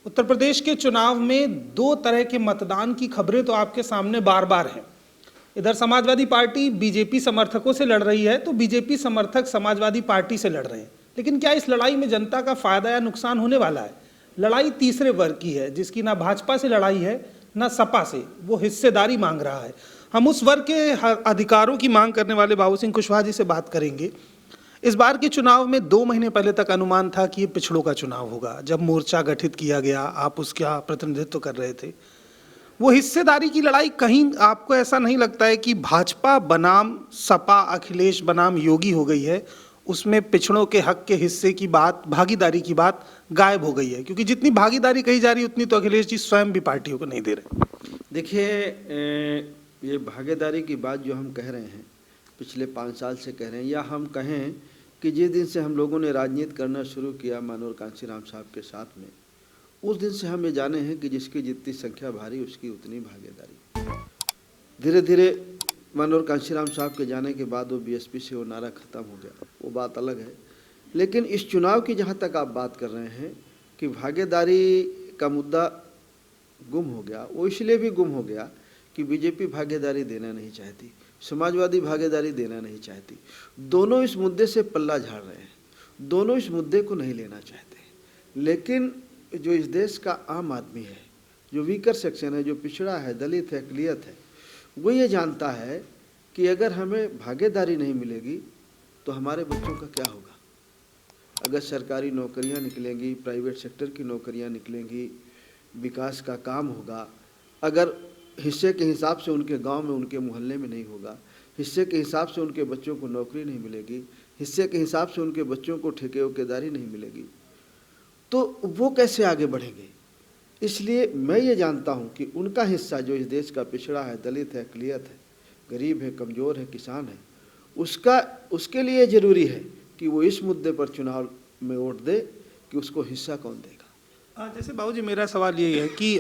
उत्तर प्रदेश के चुनाव में दो तरह के मतदान की खबरें तो आपके सामने बार बार हैं। इधर समाजवादी पार्टी बीजेपी समर्थकों से लड़ रही है तो बीजेपी समर्थक समाजवादी पार्टी से लड़ रहे हैं। लेकिन क्या इस लड़ाई में जनता का फायदा या नुकसान होने वाला है? लड़ाई तीसरे वर्ग की है जिसकी ना भाजपा से लड़ाई है ना सपा से, वो हिस्सेदारी मांग रहा है। हम उस वर्ग के अधिकारों की मांग करने वाले बाबू सिंह कुशवाहा जी से बात करेंगे। इस बार के चुनाव में 2 महीने पहले तक अनुमान था कि ये पिछड़ों का चुनाव होगा। जब मोर्चा गठित किया गया, आप उसका प्रतिनिधित्व कर रहे थे। वो हिस्सेदारी की लड़ाई, कहीं आपको ऐसा नहीं लगता है कि भाजपा बनाम सपा, अखिलेश बनाम योगी हो गई है? उसमें पिछड़ों के हक के हिस्से की बात, भागीदारी की बात गायब हो गई है, क्योंकि जितनी भागीदारी कही जा रही है उतनी तो अखिलेश जी स्वयं भी पार्टियों को नहीं दे रहे। देखिए, ये भागीदारी की बात जो हम कह रहे हैं, पिछले 5 साल से कह रहे हैं, या हम कहें कि जिस दिन से हम लोगों ने राजनीति करना शुरू किया मनोहर कांशीराम साहब के साथ में, उस दिन से हम ये जाने हैं कि जिसकी जितनी संख्या भारी उसकी उतनी भागीदारी। धीरे धीरे मनोहर कांशीराम साहब के जाने के बाद वो बीएसपी से वो नारा खत्म हो गया, वो बात अलग है। लेकिन इस चुनाव की जहाँ तक आप बात कर रहे हैं कि भागीदारी का मुद्दा गुम हो गया, वो इसलिए भी गुम हो गया कि बीजेपी भागीदारी देना नहीं चाहती, समाजवादी भागीदारी देना नहीं चाहती। दोनों इस मुद्दे से पल्ला झाड़ रहे हैं, दोनों इस मुद्दे को नहीं लेना चाहते। लेकिन जो इस देश का आम आदमी है, जो वीकर सेक्शन है, जो पिछड़ा है, दलित है, अक़लियत है, वो ये जानता है कि अगर हमें भागीदारी नहीं मिलेगी तो हमारे बच्चों का क्या होगा। अगर सरकारी नौकरियां निकलेंगी, प्राइवेट सेक्टर की नौकरियां निकलेंगी, विकास का काम होगा, अगर हिस्से के हिसाब से उनके गांव में, उनके मोहल्ले में नहीं होगा, हिस्से के हिसाब से उनके बच्चों को नौकरी नहीं मिलेगी, हिस्से के हिसाब से उनके बच्चों को ठेकेदारी नहीं मिलेगी, तो वो कैसे आगे बढ़ेंगे। इसलिए मैं ये जानता हूँ कि उनका हिस्सा जो इस देश का पिछड़ा है, दलित है, अक़लियत है, गरीब है, कमज़ोर है, किसान है, उसके लिए ज़रूरी है कि वो इस मुद्दे पर चुनाव में वोट दे कि उसको हिस्सा कौन देगा। जैसे बाबू जी, मेरा सवाल ये है कि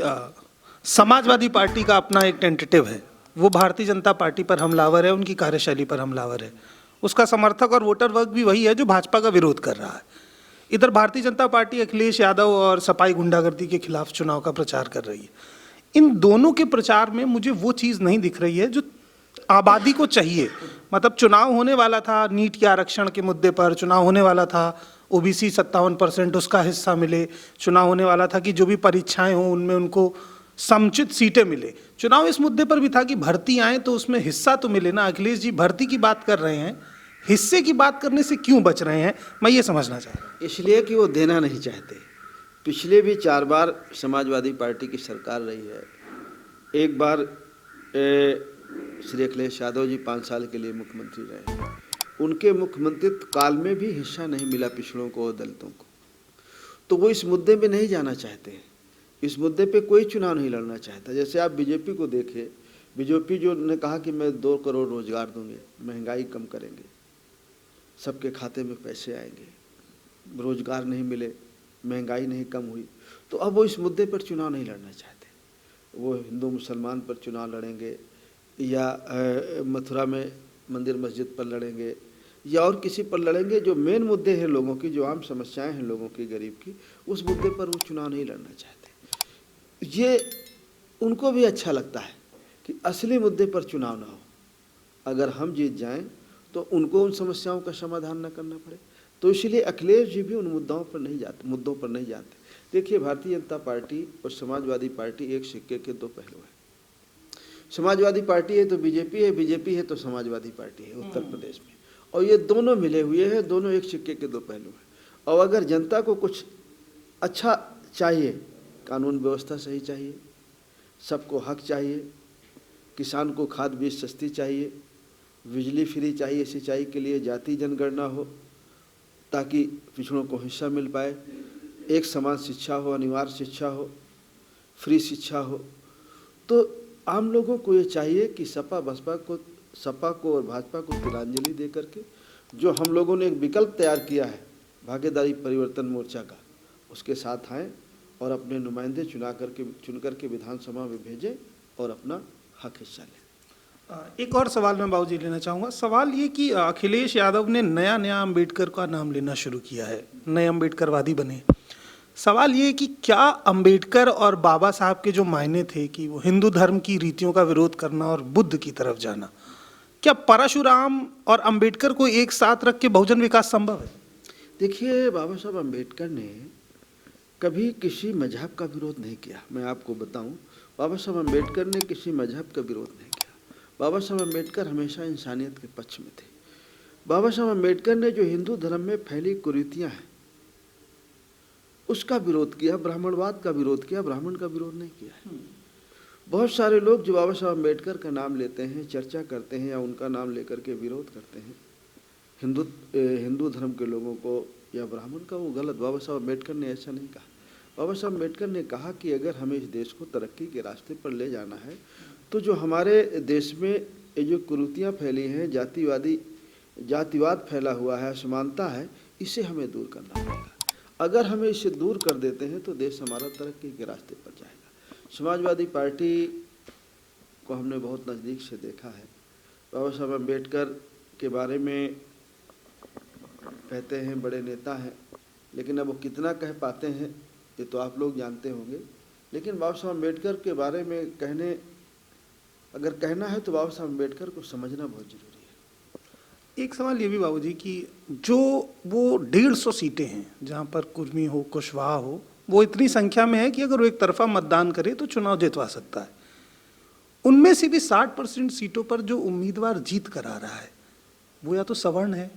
समाजवादी पार्टी का अपना एक टेंटेटिव है, वो भारतीय जनता पार्टी पर हमलावर है, उनकी कार्यशैली पर हमलावर है। उसका समर्थक और वोटर वर्ग भी वही है जो भाजपा का विरोध कर रहा है। इधर भारतीय जनता पार्टी अखिलेश यादव और सपाई गुंडागर्दी के खिलाफ चुनाव का प्रचार कर रही है। इन दोनों के प्रचार में मुझे वो चीज़ नहीं दिख रही है जो आबादी को चाहिए। मतलब चुनाव होने वाला था नीट के आरक्षण के मुद्दे पर, चुनाव होने वाला था ओबीसी 57% उसका हिस्सा मिले, चुनाव होने वाला था कि जो भी परीक्षाएं हों उनमें उनको समुचित सीटें मिले। चुनाव इस मुद्दे पर भी था कि भर्ती आए तो उसमें हिस्सा तो मिले ना। अखिलेश जी भर्ती की बात कर रहे हैं, हिस्से की बात करने से क्यों बच रहे हैं, मैं ये समझना चाह रहा हूँ। इसलिए कि वो देना नहीं चाहते। पिछले भी 4 बार समाजवादी पार्टी की सरकार रही है। एक बार श्री अखिलेश यादव जी 5 साल के लिए मुख्यमंत्री रहे, उनके मुख्यमंत्रित्व काल में भी हिस्सा नहीं मिला पिछड़ों को और दलितों को, तो वो इस मुद्दे में नहीं जाना चाहते हैं। इस मुद्दे पे कोई चुनाव नहीं लड़ना चाहता। जैसे आप बीजेपी को देखें, बीजेपी जो ने कहा कि मैं 2 करोड़ रोजगार दूंगे, महंगाई कम करेंगे, सबके खाते में पैसे आएंगे, रोजगार नहीं मिले, महंगाई नहीं कम हुई, तो अब वो इस मुद्दे पर चुनाव नहीं लड़ना चाहते। वो हिंदू मुसलमान पर चुनाव लड़ेंगे, या मथुरा में मंदिर मस्जिद पर लड़ेंगे, या और किसी पर लड़ेंगे। जो मेन मुद्दे हैं लोगों की, जो आम समस्याएं हैं लोगों की, गरीब की, उस मुद्दे पर वो चुनाव नहीं लड़ना चाहते। ये उनको भी अच्छा लगता है कि असली मुद्दे पर चुनाव ना हो। अगर हम जीत जाएं तो उनको उन समस्याओं का समाधान न करना पड़े। तो इसलिए अखिलेश जी भी उन मुद्दों पर नहीं जाते। देखिए, भारतीय जनता पार्टी और समाजवादी पार्टी एक सिक्के के 2 पहलू हैं। समाजवादी पार्टी है तो बीजेपी है, बीजेपी है तो समाजवादी पार्टी है उत्तर प्रदेश में, और ये दोनों मिले हुए हैं, दोनों एक सिक्के के 2 पहलू हैं। और अगर जनता को कुछ अच्छा चाहिए, कानून व्यवस्था सही चाहिए, सबको हक चाहिए, किसान को खाद बीज सस्ती चाहिए, बिजली फ्री चाहिए, सिंचाई के लिए जाति जनगणना हो ताकि पिछड़ों को हिस्सा मिल पाए, एक समान शिक्षा हो, अनिवार्य शिक्षा हो, फ्री शिक्षा हो, तो आम लोगों को ये चाहिए कि सपा को और भाजपा को तिलांजलि दे करके जो हम लोगों ने एक विकल्प तैयार किया है भागीदारी परिवर्तन मोर्चा का, उसके साथ आएँ और अपने नुमाइंदे चुन करके विधानसभा में भेजें और अपना हक हिस्सा लें। एक और सवाल मैं बाबू जी लेना चाहूँगा। सवाल ये कि अखिलेश यादव ने नया अम्बेडकर का नाम लेना शुरू किया है, नए अम्बेडकरवादी बने। सवाल ये है कि क्या अंबेडकर और बाबा साहब के जो मायने थे कि वो हिंदू धर्म की रीतियों का विरोध करना और बुद्ध की तरफ जाना, क्या परशुराम और अंबेडकर को एक साथ रख के बहुजन विकास संभव है? देखिए, बाबा साहब अम्बेडकर ने कभी किसी मजहब का विरोध नहीं किया। मैं आपको बताऊं, बाबा साहब अम्बेडकर ने किसी मजहब का विरोध नहीं किया। बाबा साहब अम्बेडकर हमेशा इंसानियत के पक्ष में थे। बाबा साहब अम्बेडकर ने जो हिंदू धर्म में फैली कुरीतियां हैं उसका विरोध किया, ब्राह्मणवाद का विरोध किया, ब्राह्मण का विरोध नहीं किया है। बहुत सारे लोग जो बाबा साहब अम्बेडकर का नाम लेते हैं, चर्चा करते हैं या उनका नाम लेकर के विरोध करते हैं हिंदू धर्म के लोगों को या ब्राह्मण का, वो गलत। बाबा साहब अम्बेडकर ने ऐसा नहीं कहा। बाबा साहब अम्बेडकर ने कहा कि अगर हमें इस देश को तरक्की के रास्ते पर ले जाना है तो जो हमारे देश में ये जो कुरीतियाँ फैली हैं, जातिवाद फैला हुआ है, असमानता है, इसे हमें दूर करना पड़ेगा। अगर हमें इसे दूर कर देते हैं तो देश हमारा तरक्की के रास्ते पर जाएगा। समाजवादी पार्टी को हमने बहुत नज़दीक से देखा है। बाबा साहब अम्बेडकर के बारे में कहते हैं बड़े नेता हैं, लेकिन अब वो कितना कह पाते हैं ये तो आप लोग जानते होंगे। लेकिन बाबा साहब अम्बेडकर के बारे में अगर कहना है तो बाबा साहब अम्बेडकर को समझना बहुत जरूरी है। एक सवाल ये भी बाबूजी कि जो वो 150 सीटें हैं जहाँ पर कुर्मी हो, कुशवाहा हो, वो इतनी संख्या में है कि अगर वो एक तरफा मतदान करे तो चुनाव जितवा सकता है। उनमें से भी 60% सीटों पर जो उम्मीदवार जीत कर आ रहा है वो या तो सवर्ण है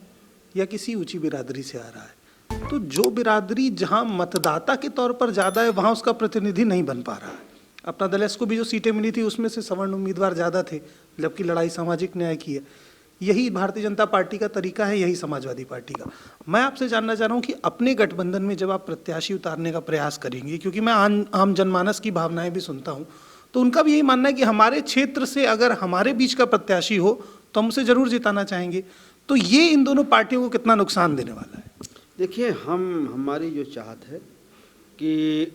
या किसी ऊंची बिरादरी से आ रहा है। तो जो बिरादरी जहाँ मतदाता के तौर पर ज़्यादा है वहाँ उसका प्रतिनिधि नहीं बन पा रहा है। अपना दलेस को भी जो सीटें मिली थी उसमें से सवर्ण उम्मीदवार ज़्यादा थे, जबकि लड़ाई सामाजिक न्याय की है। यही भारतीय जनता पार्टी का तरीका है, यही समाजवादी पार्टी का। मैं आपसे जानना चाह रहा हूँ कि अपने गठबंधन में जब आप प्रत्याशी उतारने का प्रयास करेंगे, क्योंकि मैं आम जनमानस की भावनाएं भी सुनता हूँ, तो उनका भी यही मानना है कि हमारे क्षेत्र से अगर हमारे बीच का प्रत्याशी हो तो हम उसे जरूर जिताना चाहेंगे। तो ये इन दोनों पार्टियों को कितना नुकसान देने वाला है? देखिए, हमारी जो चाहत है कि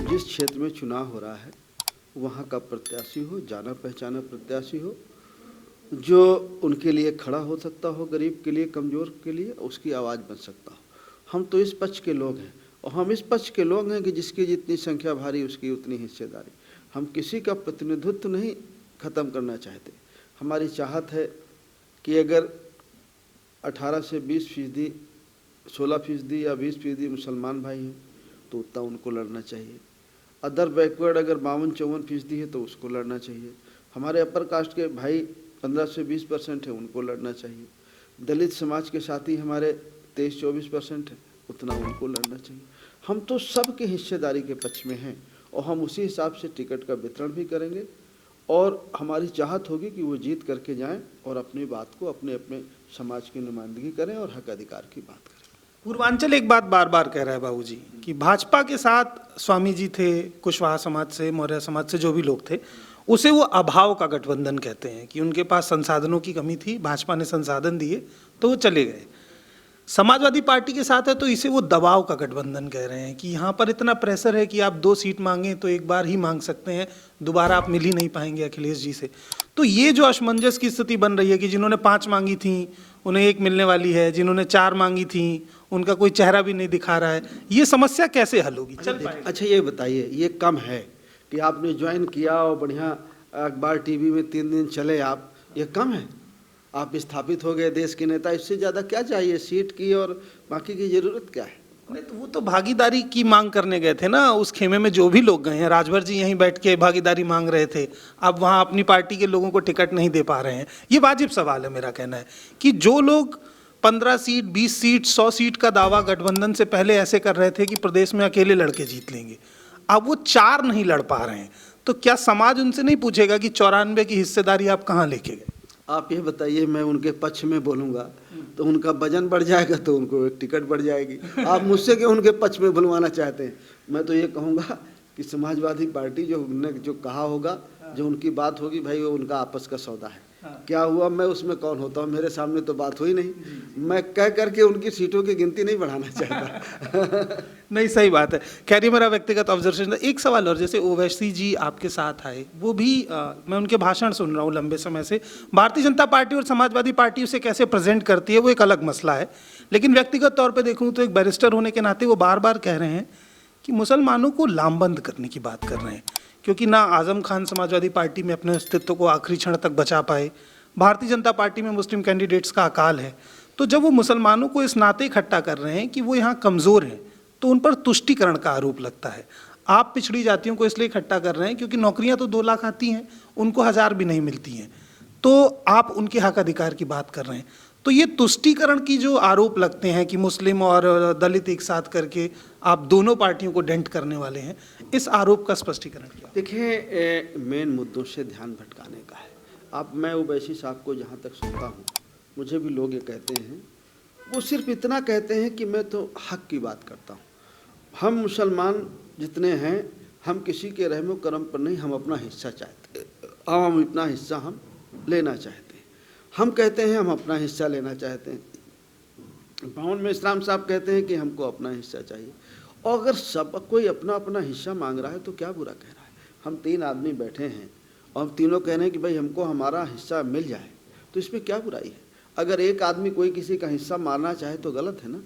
जिस क्षेत्र में चुनाव हो रहा है वहाँ का प्रत्याशी हो, जाना पहचाना प्रत्याशी हो, जो उनके लिए खड़ा हो सकता हो, गरीब के लिए, कमज़ोर के लिए उसकी आवाज़ बन सकता हो। हम तो इस पक्ष के लोग हैं और हम इस पक्ष के लोग हैं कि जिसकी जितनी संख्या भारी उसकी उतनी हिस्सेदारी। हम किसी का प्रतिनिधित्व नहीं ख़त्म करना चाहते। हमारी चाहत है कि अगर 18 से 20%, 16% या 20% मुसलमान भाई हैं तो उतना उनको लड़ना चाहिए। अदर बैकवर्ड अगर 52-54% है तो उसको लड़ना चाहिए। हमारे अपर कास्ट के भाई 15 से 20% है, उनको लड़ना चाहिए। दलित समाज के साथी हमारे 23-24% है, उतना उनको लड़ना चाहिए। हम तो सबके हिस्सेदारी के पक्ष में हैं और हम उसी हिसाब से टिकट का वितरण भी करेंगे और हमारी चाहत होगी कि वो जीत करके जाएं और अपनी बात को अपने अपने समाज की नुमाइंदगी करें और हक अधिकार की बात करें। पूर्वांचल एक बात बार बार कह रहा है बाबूजी कि भाजपा के साथ स्वामी जी थे, कुशवाहा समाज से, मौर्य समाज से जो भी लोग थे, उसे वो अभाव का गठबंधन कहते हैं कि उनके पास संसाधनों की कमी थी, भाजपा ने संसाधन दिए तो वो चले गए। समाजवादी पार्टी के साथ है तो इसे वो दबाव का गठबंधन कह रहे हैं कि यहाँ पर इतना प्रेशर है कि आप 2 सीट मांगें तो एक बार ही मांग सकते हैं, दोबारा आप मिल ही नहीं पाएंगे अखिलेश जी से। तो ये जो असमंजस की स्थिति बन रही है कि जिन्होंने 5 मांगी थी उन्हें 1 मिलने वाली है, जिन्होंने 4 मांगी थी उनका कोई चेहरा भी नहीं दिखा रहा है, ये समस्या कैसे हल होगी? अच्छा, ये बताइए, ये कम है कि आपने ज्वाइन किया और बढ़िया अखबार टीवी में 3 दिन चले आप, ये कम है? आप स्थापित हो गए देश के नेता, इससे ज़्यादा क्या चाहिए? सीट की और बाकी की ज़रूरत क्या है? नहीं तो वो तो भागीदारी की मांग करने गए थे ना, उस खेमे में जो भी लोग गए हैं। राजभर जी यहीं बैठ के भागीदारी मांग रहे थे, अब वहाँ अपनी पार्टी के लोगों को टिकट नहीं दे पा रहे हैं। ये वाजिब सवाल है। मेरा कहना है कि जो लोग 15 सीट, 20 सीट, 100 सीट का दावा गठबंधन से पहले ऐसे कर रहे थे कि प्रदेश में अकेले लड़के जीत लेंगे, अब वो 4 नहीं लड़ पा रहे हैं, तो क्या समाज उनसे नहीं पूछेगा कि 94 की हिस्सेदारी आप कहाँ लेके गए? आप ये बताइए, मैं उनके पक्ष में बोलूँगा तो उनका वजन बढ़ जाएगा तो उनको एक टिकट बढ़ जाएगी। आप मुझसे क्यों उनके पक्ष में बुलवाना चाहते हैं? मैं तो ये कहूँगा कि समाजवादी पार्टी जो उनने जो कहा होगा, जो उनकी बात होगी, भाई वो उनका आपस का सौदा है। क्या हुआ, मैं उसमें कौन होता हूँ? मेरे सामने तो बात हुई नहीं। मैं कह करके उनकी सीटों की गिनती नहीं बढ़ाना चाहता। नहीं, सही बात है। खैर, ये मेरा व्यक्तिगत ऑब्जर्वेशन था। एक सवाल और, जैसे ओवैसी जी आपके साथ आए, वो भी मैं उनके भाषण सुन रहा हूँ लंबे समय से। भारतीय जनता पार्टी और समाजवादी पार्टी उसे कैसे प्रेजेंट करती है वो एक अलग मसला है, लेकिन व्यक्तिगत तौर पे देखूँ तो एक बैरिस्टर होने के नाते वो बार बार कह रहे हैं कि मुसलमानों को लामबंद करने की बात कर रहे हैं, क्योंकि ना आजम खान समाजवादी पार्टी में अपने अस्तित्व को आखिरी क्षण तक बचा पाए, भारतीय जनता पार्टी में मुस्लिम कैंडिडेट्स का अकाल है। तो जब वो मुसलमानों को इस नाते इकट्ठा कर रहे हैं कि वो यहाँ कमज़ोर हैं, तो उन पर तुष्टीकरण का आरोप लगता है। आप पिछड़ी जातियों को इसलिए इकट्ठा कर रहे हैं क्योंकि नौकरियां तो 2 लाख आती हैं, उनको 1000 भी नहीं मिलती हैं, तो आप उनके हक अधिकार की बात कर रहे हैं। तो ये तुष्टीकरण की जो आरोप लगते हैं कि मुस्लिम और दलित एक साथ करके आप दोनों पार्टियों को डेंट करने वाले हैं, इस आरोप का स्पष्टीकरण क्या? देखिए, मेन मुद्दों से ध्यान भटकाने का है। अब मैं ओवैसी साहब को जहाँ तक सुनता हूँ, मुझे भी लोग ये कहते हैं, वो सिर्फ इतना कहते हैं कि मैं तो हक की बात करता हूँ। हम मुसलमान जितने हैं, हम किसी के रहमो करम पर नहीं, हम अपना हिस्सा चाहते हैं, हम अपना हिस्सा हम लेना चाहते हैं। हम कहते हैं हम अपना हिस्सा लेना चाहते हैं। बावन में इस्लाम साहब कहते हैं कि हमको अपना हिस्सा चाहिए। और अगर सब कोई अपना अपना हिस्सा मांग रहा है तो क्या बुरा कह रहा है? हम 3 आदमी बैठे हैं और हम तीनों कह रहे हैं कि भाई हमको हमारा हिस्सा मिल जाए, तो इसमें क्या बुराई है? अगर एक आदमी कोई किसी का हिस्सा मारना चाहे तो गलत है ना।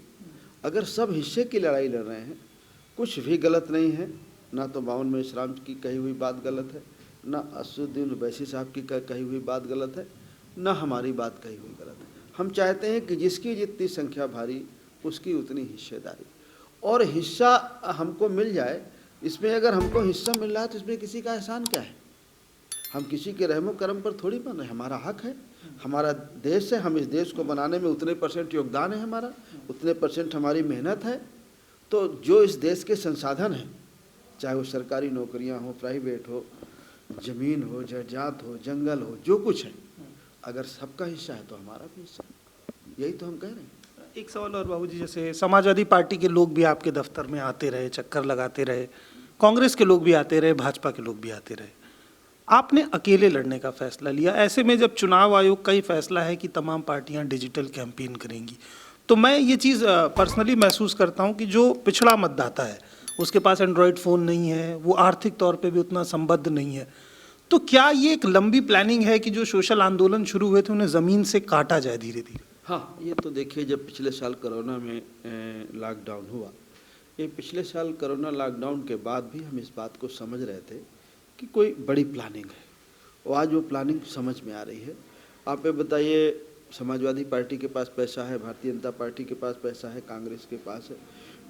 अगर सब हिस्से की लड़ाई लड़ रहे हैं, कुछ भी गलत नहीं है। ना तो बावन में इस्लाम की कही हुई बात गलत है, ना असदुद्दीन ओवैसी साहब की कही हुई बात गलत है, ना हमारी बात कही हुई गलत है। हम चाहते हैं कि जिसकी जितनी संख्या भारी, उसकी उतनी हिस्सेदारी, और हिस्सा हमको मिल जाए। इसमें अगर हमको हिस्सा मिल रहा है तो इसमें किसी का एहसान क्या है? हम किसी के रहमो करम पर थोड़ी बन रहे हैं। हमारा हक है, हमारा देश है, हम इस देश को बनाने में उतने % योगदान है हमारा, उतने % हमारी मेहनत है। तो जो इस देश के संसाधन हैं, चाहे वो सरकारी नौकरियां हो, प्राइवेट हो, ज़मीन हो, जायदाद हो, जंगल हो, जो कुछ है, अगर सबका हिस्सा है तो हमारा भी हिस्सा है। यही तो हम कह रहे हैं। एक सवाल और बाबूजी, जैसे समाजवादी पार्टी के लोग भी आपके दफ्तर में आते रहे, चक्कर लगाते रहे, कांग्रेस के लोग भी आते रहे, भाजपा के लोग भी आते रहे, आपने अकेले लड़ने का फैसला लिया। ऐसे में जब चुनाव आयोग का ही फैसला है कि तमाम पार्टियां डिजिटल कैंपेन करेंगी, तो मैं ये चीज़ पर्सनली महसूस करता हूं कि जो पिछड़ा मतदाता है, उसके पास एंड्रॉयड फ़ोन नहीं है, वो आर्थिक तौर पे भी उतना संबद्ध नहीं है, तो क्या ये एक लंबी प्लानिंग है कि जो सोशल आंदोलन शुरू हुए थे उन्हें ज़मीन से काटा जाए धीरे धीरे? हाँ, ये तो देखिए, जब पिछले साल कोरोना में लॉकडाउन हुआ, ये पिछले साल कोरोना लॉकडाउन के बाद भी हम इस बात को समझ रहे थे कि कोई बड़ी प्लानिंग है, और आज वो प्लानिंग समझ में आ रही है। आप ये बताइए, समाजवादी पार्टी के पास पैसा है, भारतीय जनता पार्टी के पास पैसा है, कांग्रेस के पास है,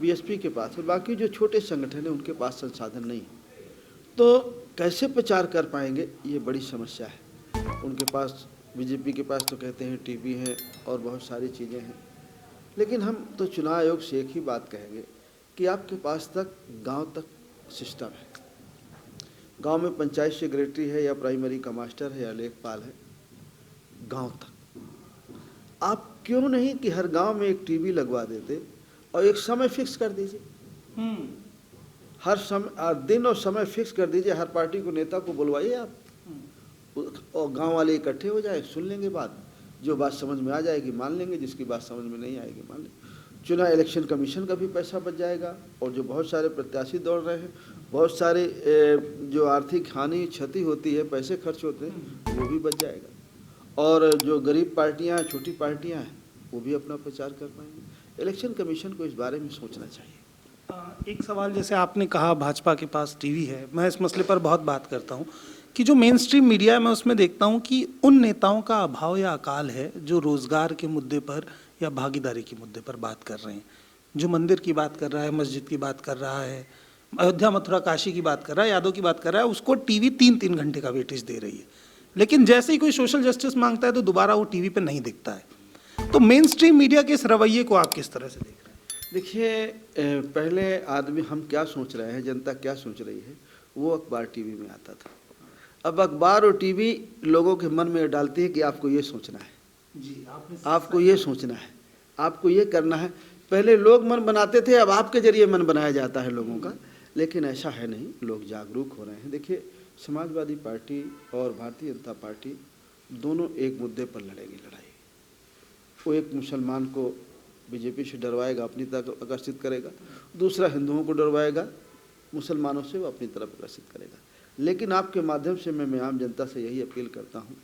बीएसपी के पास है, बाकी जो छोटे संगठन हैं उनके पास संसाधन नहीं है, तो कैसे प्रचार कर पाएंगे? ये बड़ी समस्या है। उनके पास, बीजेपी के पास तो कहते हैं टीवी है और बहुत सारी चीज़ें हैं, लेकिन हम तो चुनाव आयोग से एक ही बात कहेंगे कि आपके पास तक गांव तक सिस्टम है। गांव में पंचायत सेक्रेटरी है या प्राइमरी का मास्टर है या लेखपाल है, गांव तक आप क्यों नहीं कि हर गांव में एक टीवी लगवा देते और एक समय फिक्स कर दीजिए। हर समय, दिन और समय फिक्स कर दीजिए, हर पार्टी को, नेता को बुलवाइए आप, और गांव वाले इकट्ठे हो जाए, सुन लेंगे बात, जो बात समझ में आ जाएगी मान लेंगे, जिसकी बात समझ में नहीं आएगी मान लेंगे। चुनाव इलेक्शन कमीशन का भी पैसा बच जाएगा, और जो बहुत सारे प्रत्याशी दौड़ रहे हैं, बहुत सारे जो आर्थिक हानि क्षति होती है, पैसे खर्च होते हैं, वो भी बच जाएगा, और जो गरीब पार्टियां, छोटी पार्टियां हैं, वो भी अपना प्रचार कर पाएंगे। इलेक्शन कमीशन को इस बारे में सोचना चाहिए। एक सवाल, जैसे आपने कहा भाजपा के पास टीवी है, मैं इस मसले पर बहुत बात करता हूँ कि जो मेन स्ट्रीम मीडिया है, मैं उसमें देखता हूँ कि उन नेताओं का अभाव या अकाल है जो रोज़गार के मुद्दे पर या भागीदारी के मुद्दे पर बात कर रहे हैं। जो मंदिर की बात कर रहा है, मस्जिद की बात कर रहा है, अयोध्या मथुरा काशी की बात कर रहा है, यादव की बात कर रहा है, उसको टीवी 3-3 घंटे का वेटेज दे रही है, लेकिन जैसे ही कोई सोशल जस्टिस मांगता है तो दोबारा वो टीवी पर नहीं दिखता है। तो मेन स्ट्रीम मीडिया के इस रवैये को आप किस तरह से देख रहे हैं? देखिए, पहले आदमी, हम क्या सोच रहे हैं, जनता क्या सोच रही है, वो अखबार टीवी में आता था। अब अखबार और टीवी लोगों के मन में डालती है कि आपको ये सोचना है जी, आपको ये सोचना है, आपको ये करना है। पहले लोग मन बनाते थे, अब आपके जरिए मन बनाया जाता है लोगों का, लेकिन ऐसा है नहीं, लोग जागरूक हो रहे हैं। देखिए, समाजवादी पार्टी और भारतीय जनता पार्टी दोनों एक मुद्दे पर लड़ेगी लड़ाई। वो एक मुसलमान को बीजेपी से डरवाएगा, अपनी तरफ आकर्षित करेगा, दूसरा हिंदुओं को डरवाएगा, मुसलमानों से वो अपनी तरफ आकर्षित करेगा। लेकिन आपके माध्यम से मैं आम जनता से यही अपील करता हूँ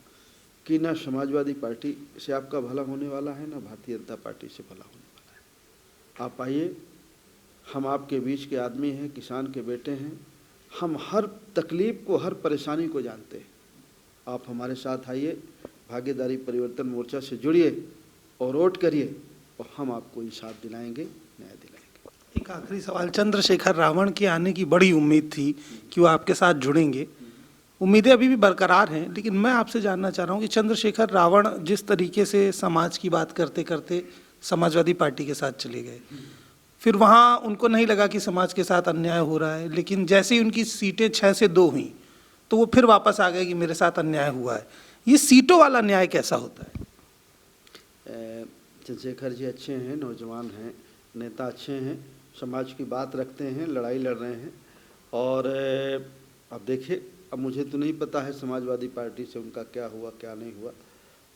कि ना समाजवादी पार्टी से आपका भला होने वाला है, ना भारतीय जनता पार्टी से भला होने वाला है। आप आइए, हम आपके बीच के आदमी हैं, किसान के बेटे हैं। हम हर तकलीफ को, हर परेशानी को जानते हैं। आप हमारे साथ आइए, भागीदारी परिवर्तन मोर्चा से जुड़िए और वोट करिए और हम आपको इंसाफ दिलाएंगे, न्याय दिलाएंगे। एक आखिरी सवाल, चंद्रशेखर रावण के आने की बड़ी उम्मीद थी कि वो आपके साथ जुड़ेंगे, उम्मीदें अभी भी बरकरार हैं, लेकिन मैं आपसे जानना चाह रहा हूँ कि चंद्रशेखर रावण जिस तरीके से समाज की बात करते करते समाजवादी पार्टी के साथ चले गए, फिर वहाँ उनको नहीं लगा कि समाज के साथ अन्याय हो रहा है, लेकिन जैसे ही उनकी सीटें 6 से 2 हुई तो वो फिर वापस आ गए कि मेरे साथ अन्याय हुआ है। ये सीटों वाला न्याय कैसा होता है? चंद्रशेखर जी अच्छे हैं, नौजवान हैं, नेता अच्छे हैं, समाज की बात रखते हैं, लड़ाई लड़ रहे हैं। और अब देखिए, अब मुझे तो नहीं पता है समाजवादी पार्टी से उनका क्या हुआ क्या नहीं हुआ,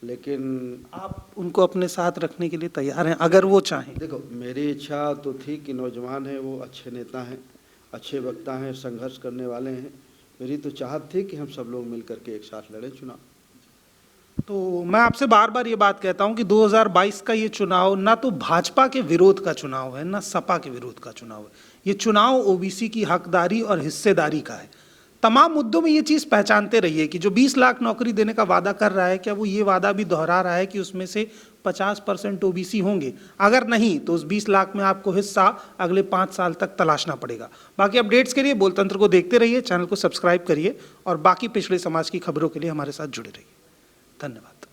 लेकिन आप उनको अपने साथ रखने के लिए तैयार हैं अगर वो चाहें? देखो, मेरी इच्छा तो थी कि नौजवान हैं, वो अच्छे नेता हैं, अच्छे वक्ता हैं, संघर्ष करने वाले हैं। मेरी तो चाहत थी कि हम सब लोग मिल करके एक साथ लड़ें चुनाव। तो मैं आपसे बार बार ये बात कहता हूं कि 2022 का ये चुनाव ना तो भाजपा के विरोध का चुनाव है, ना सपा के विरोध का चुनाव है। ये चुनाव ओबीसी की हकदारी और हिस्सेदारी का है। तमाम मुद्दों में ये चीज़ पहचानते रहिए कि जो 20 लाख नौकरी देने का वादा कर रहा है, क्या वो ये वादा भी दोहरा रहा है कि उसमें से 50% ओबीसी होंगे? अगर नहीं तो उस 20 लाख में आपको हिस्सा अगले 5 साल तक तलाशना पड़ेगा। बाकी अपडेट्स के लिए बोलतंत्र को देखते रहिए, चैनल को सब्सक्राइब करिए और बाकी पिछड़े समाज की खबरों के लिए हमारे साथ जुड़े रहिए। धन्यवाद।